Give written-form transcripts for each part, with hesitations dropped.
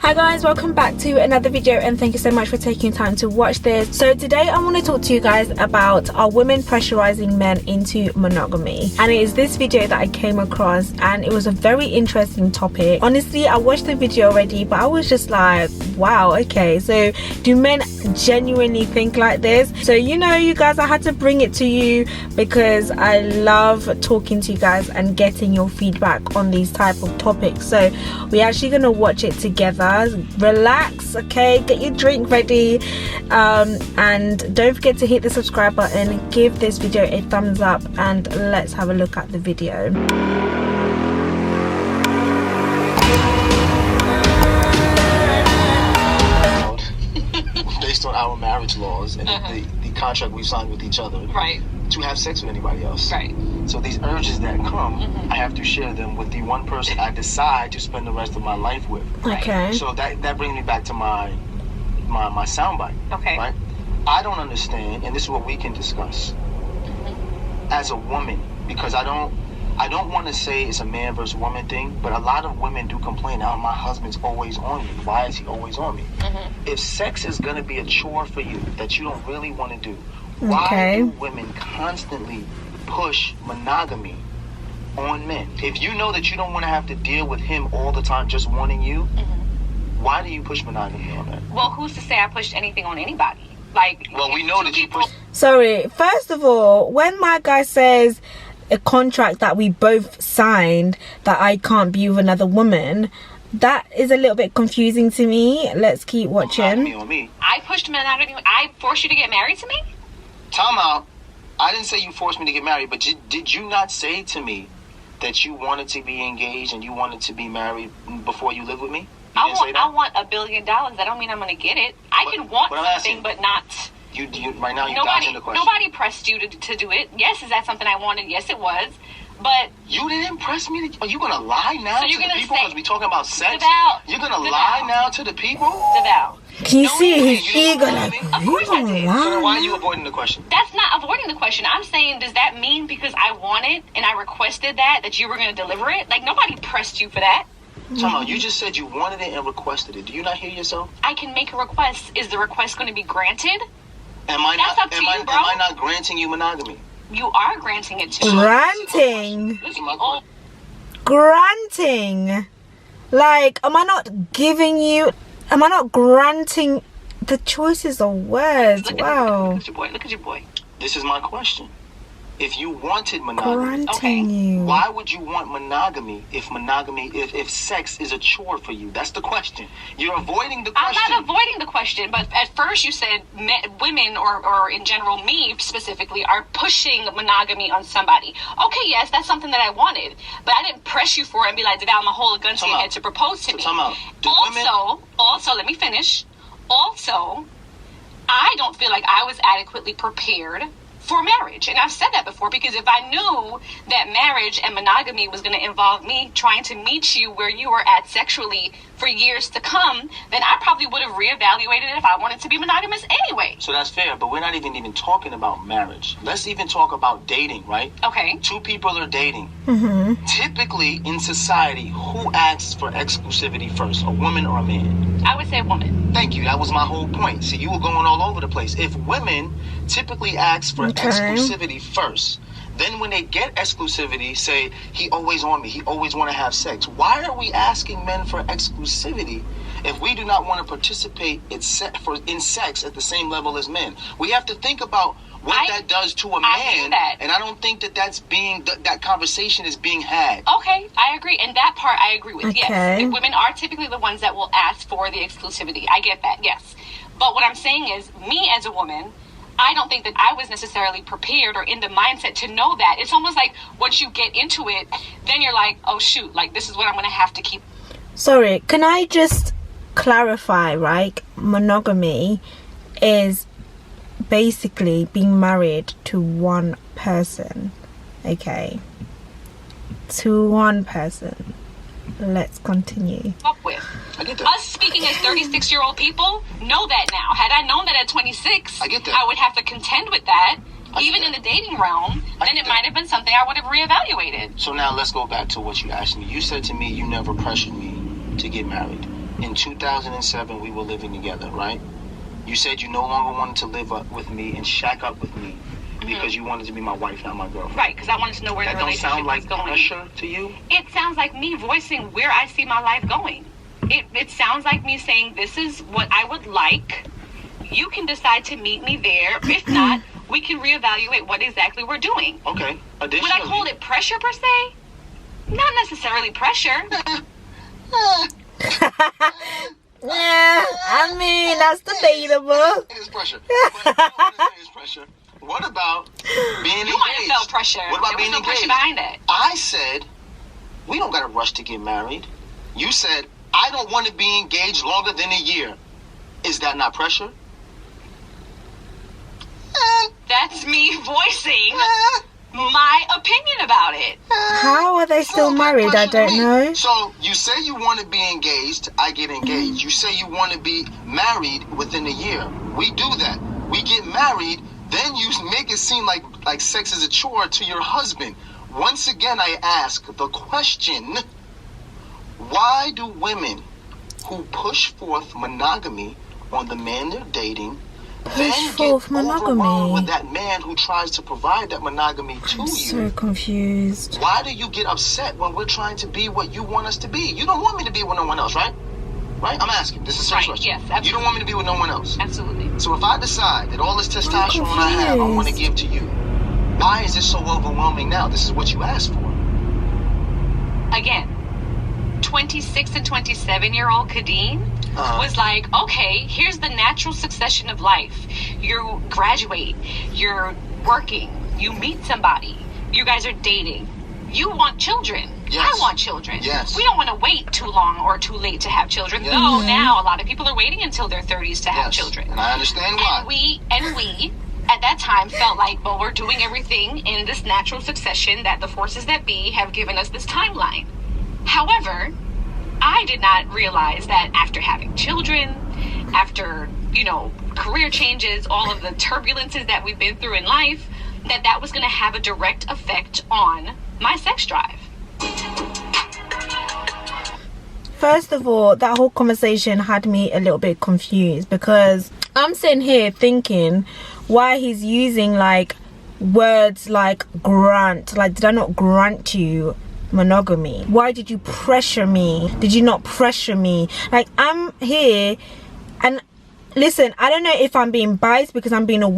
Hi guys, welcome back to another video and thank you so much for taking time to watch this. So today I want to talk to you guys about are women pressurizing men into monogamy, and it is this video that I came across and it was a very interesting topic. Honestly, I watched the video already but I was just like, wow, okay, so do men genuinely think like this? So you know, you guys, I had to bring it to you because I love talking to you guys and getting your feedback on these type of topics. So we're actually gonna watch it together. Relax, okay, get your drink ready, and don't forget to hit the subscribe button, give this video a thumbs up, and let's have a look at the video. Based on our marriage laws and the contract we signed with each other, right, to have sex with anybody else, right. So these urges that come, I have to share them with the one person I decide to spend the rest of my life with. Okay. So that brings me back to my soundbite. Okay. Right. I don't understand, and this is what we can discuss as a woman, because I don't want to say it's a man versus woman thing, but a lot of women do complain, oh, my husband's always on me. Why is he always on me? If sex is going to be a chore for you that you don't really want to do, why do women constantly push monogamy on men? If you know that you don't want to have to deal with him all the time just wanting you, why do you push monogamy on men? Well, who's to say I pushed anything on anybody? Like, well, we know that you pushed. Sorry, first of all, when my guy says a contract that we both signed that I can't be with another woman, that is a little bit confusing to me. Let's keep watching. Monogamy on me. I pushed monogamy. I forced you to get married to me? Time out. I didn't say you forced me to get married, but did you not say to me that you wanted to be engaged and you wanted to be married before you lived with me? I want $1 billion. That don't mean I'm going to get it. I can want something, but not. You right now you're dodging the question. Nobody pressed you to do it. Yes, is that something I wanted? Yes, it was. But you didn't press me. Are you gonna lie now to the people because we talking about sex? You're gonna lie now to the people? Deval. Can you see his ego? Like, of course I did. So then why are you avoiding the question? That's not avoiding the question. I'm saying, does that mean because I wanted and I requested that you were going to deliver it? Like, nobody pressed you for that. Tama, you just said you wanted it and requested it. Do you not hear yourself? I can make a request. Is the request going to be granted? Am I not granting you monogamy? You are granting it to me. Granting. Listen, my question. Granting. Like, am I not giving you? Am I not granting? The choices of words. Wow. Look at your boy. This is my question. If you wanted monogamy, Granting you. why would you want monogamy if sex is a chore for you? That's the question. You're avoiding the question. I'm not avoiding the question, but at first you said women, or in general me specifically, are pushing monogamy on somebody. Okay, yes, that's something that I wanted, but I didn't press you for it and be like, Deval, I'm a hold a gun to your head to propose to me. Also, let me finish. Also, I don't feel like I was adequately prepared for marriage. And I've said that before, because if I knew that marriage and monogamy was going to involve me trying to meet you where you were at sexually for years to come, then I probably would have reevaluated it if I wanted to be monogamous anyway. So that's fair, but we're not even talking about marriage. Let's even talk about dating, right? Okay. Two people are dating. Typically in society, who asks for exclusivity first, a woman or a man? I would say a woman. Thank you. That was my whole point. See, you were going all over the place. If women typically ask for exclusivity first, then when they get exclusivity, say, he always on me, he always want to have sex. Why are we asking men for exclusivity if we do not want to participate in sex at the same level as men? We have to think about what that does to a man, and I don't think that conversation is being had. Okay, I agree, and that part I agree with. Okay. Yes, women are typically the ones that will ask for the exclusivity. I get that, yes. But what I'm saying is, me as a woman, I don't think that I was necessarily prepared or in the mindset to know that. It's almost like once you get into it, then you're like, oh shoot, like this is what I'm going to have to keep. Sorry, can I just clarify, right? Monogamy is basically being married to one person. Okay. To one person. Let's continue. Up with. I get that. Us speaking as 36-year-old people know that now. Had I known that at 26, I get that. I would have to contend with that. Even in the dating realm, then it might have been something I would have reevaluated. So now let's go back to what you asked me. You said to me you never pressured me to get married. in 2007 we were living together, right? You said you no longer wanted to live up with me and shack up with me because you wanted to be my wife, not my girlfriend. Right, because I wanted to know where the relationship sound like was going. Pressure to you? It sounds like me voicing where I see my life going. It sounds like me saying, this is what I would like. You can decide to meet me there. If not, we can reevaluate what exactly we're doing. Okay. Would I call it pressure per se? Not necessarily pressure. Yeah, I mean, that's debatable. It is pressure. But it is pressure. What about being engaged? You might have felt pressure. What about there being was no engaged? pressure behind that. I said, we don't got to rush to get married. You said, I don't want to be engaged longer than a year. Is that not pressure? That's me voicing my opinion about it. How are they still married? I don't know. So you say you want to be engaged, I get engaged. You say you want to be married within a year. We do that. We get married, then you make it seem like sex is a chore to your husband. Once again, I ask the question, why do women who push forth monogamy on the man they're dating then get overwhelmed with that man who tries to provide that monogamy to you? I'm so confused. Why do you get upset when we're trying to be what you want us to be? You don't want me to be with no one else, right? Right? I'm asking. This is a question. Yes, absolutely. You don't want me to be with no one else. Absolutely. So if I decide that all this testosterone I have, I want to give to you, why is it so overwhelming now? This is what you asked for. Again, 26 and 27-year-old Kadeen was like, okay, here's the natural succession of life. You graduate, you're working, you meet somebody, you guys are dating, you want children. Yes. I want children. Yes. We don't want to wait too long or too late to have children, Yes. though now a lot of people are waiting until their 30s to have children. And I understand why. And we at that time felt like, well, we're doing everything in this natural succession that the forces that be have given us this timeline. However, I did not realize that after having children, after, career changes, all of the turbulences that we've been through in life, that was going to have a direct effect on my sex drive. First of all, that whole conversation had me a little bit confused because I'm sitting here thinking why he's using words like grant. Did I not grant you monogamy? Why did you pressure me? Did you not pressure me? I'm here, and listen, I don't know if I'm being biased because I'm a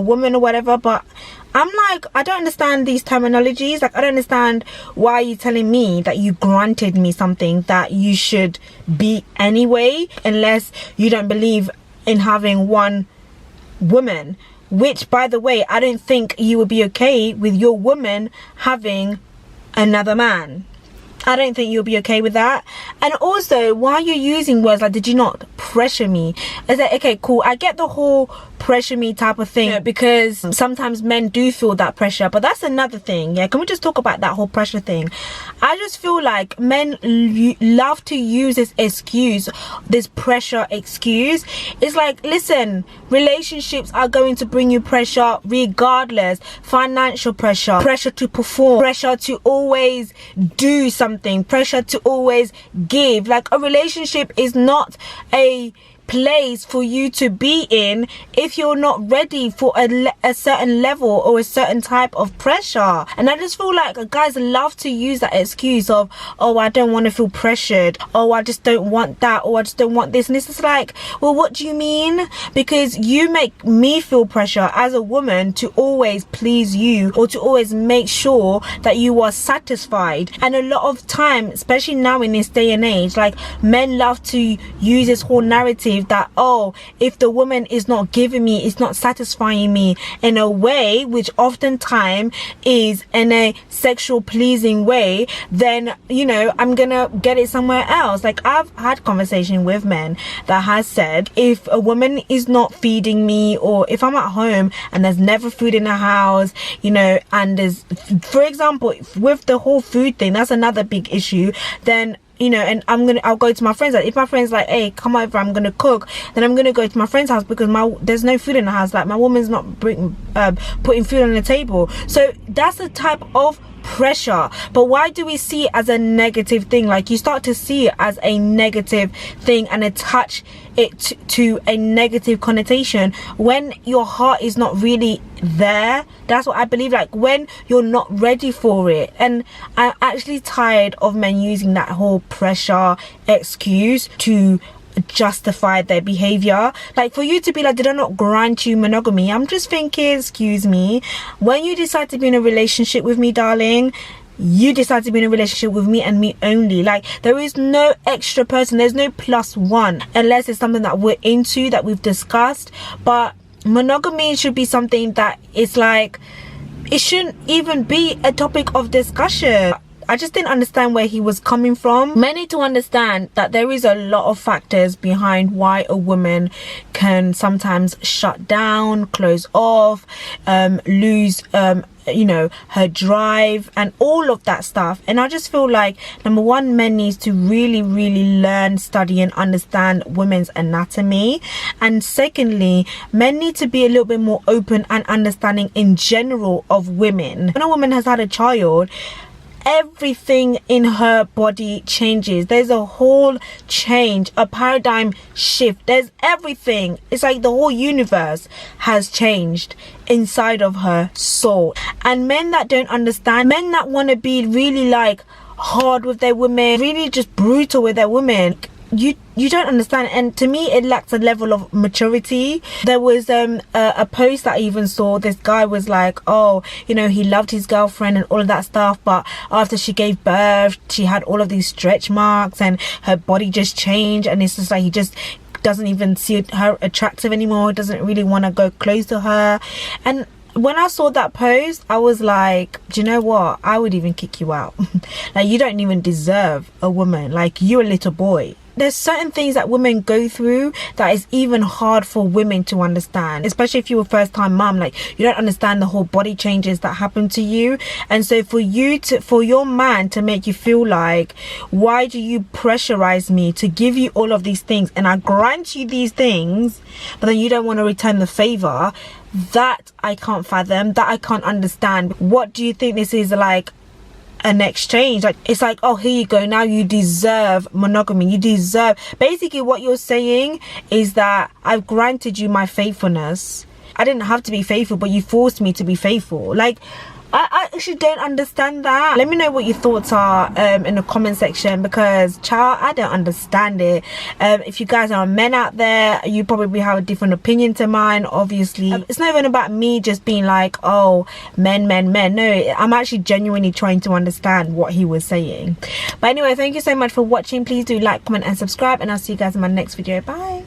woman or whatever, but I'm I don't understand these terminologies. I don't understand why you're telling me that you granted me something that you should be anyway, unless you don't believe in having one woman, which, by the way, I don't think you would be okay with your woman having another man. I don't think you'll be okay with that. And also, why are you using words like, did you not pressure me? Is that okay, cool, I get the whole pressure me type of thing, because sometimes men do feel that pressure, but that's another thing. Can we just talk about that whole pressure thing? I just feel like men love to use this excuse, this pressure excuse. It's listen, relationships are going to bring you pressure regardless. Financial pressure, pressure to perform, pressure to always do something, pressure to always give. A relationship is not a place for you to be in if you're not ready for a certain level or a certain type of pressure. And I just feel like guys love to use that excuse of, oh, I don't want to feel pressured, oh, I just don't want that, or I just don't want this. And it's just well, what do you mean? Because you make me feel pressure as a woman to always please you, or to always make sure that you are satisfied. And a lot of time, especially now in this day and age, men love to use this whole narrative that, oh, if the woman is not giving me, it's not satisfying me in a way which oftentimes is in a sexual pleasing way, then I'm gonna get it somewhere else. I've had conversation with men that has said, if a woman is not feeding me, or if I'm at home and there's never food in the house, and there's, for example, with the whole food thing, that's another big issue, then and I'll go to my friends. If my friend's hey, come over, I'm gonna cook, then I'm gonna go to my friend's house because there's no food in the house. My woman's not putting food on the table. So that's the type of pressure. But why do we see it as a negative thing? Like, you start to see it as a negative thing and attach it to a negative connotation when your heart is not really there. That's what I believe, like when you're not ready for it. And I'm actually tired of men using that whole pressure excuse to justify their behavior. Like, for you to be like, did I not grant you monogamy? I'm just thinking, excuse me, when you decide to be in a relationship with me, darling, you decide to be in a relationship with me and me only. Like, there is no extra person, there's no plus one, unless it's something that we're into, that we've discussed. But monogamy should be something that is like, it shouldn't even be a topic of discussion. I just didn't understand where he was coming from. Men need to understand that there is a lot of factors behind why a woman can sometimes shut down, close off, lose you know, her drive and all of that stuff. And I just feel like, number one, men needs to really learn, study and understand women's anatomy. And secondly, men need to be a little bit more open and understanding in general of women. When a woman has had a child, everything in her body changes. There's a whole change, a paradigm shift. There's everything. It's like the whole universe has changed inside of her soul. And men that don't understand, men that want to be really like hard with their women, really just brutal with their women, you don't understand. And to me, it lacks a level of maturity. There was a post that I even saw. This guy was like, oh, you know, he loved his girlfriend and all of that stuff, but after she gave birth, she had all of these stretch marks and her body just changed, and it's just like, he just doesn't even see her attractive anymore, doesn't really want to go close to her. And when I saw that post, I was like, do you know what, I would even kick you out. Like, you don't even deserve a woman. Like, you're a little boy. There's certain things that women go through that is even hard for women to understand, especially if you're a first-time mom. Like, you don't understand the whole body changes that happen to you. And so for your man to make you feel like, why do you pressurize me to give you all of these things, and I grant you these things, but then you don't want to return the favor? That I can't fathom, that I can't understand. What do you think this is, like an exchange? Like, it's like, oh, here you go, now you deserve monogamy, you deserve. Basically what you're saying is that I've granted you my faithfulness, I didn't have to be faithful, but you forced me to be faithful. Like, I actually don't understand that. Let me know what your thoughts are in the comment section, because child, I don't understand it. If you guys are men out there, you probably have a different opinion to mine, obviously. It's not even about me just being like, oh, men. No, I'm actually genuinely trying to understand what he was saying. But anyway, thank you so much for watching. Please do like, comment and subscribe, and I'll see you guys in my next video. Bye.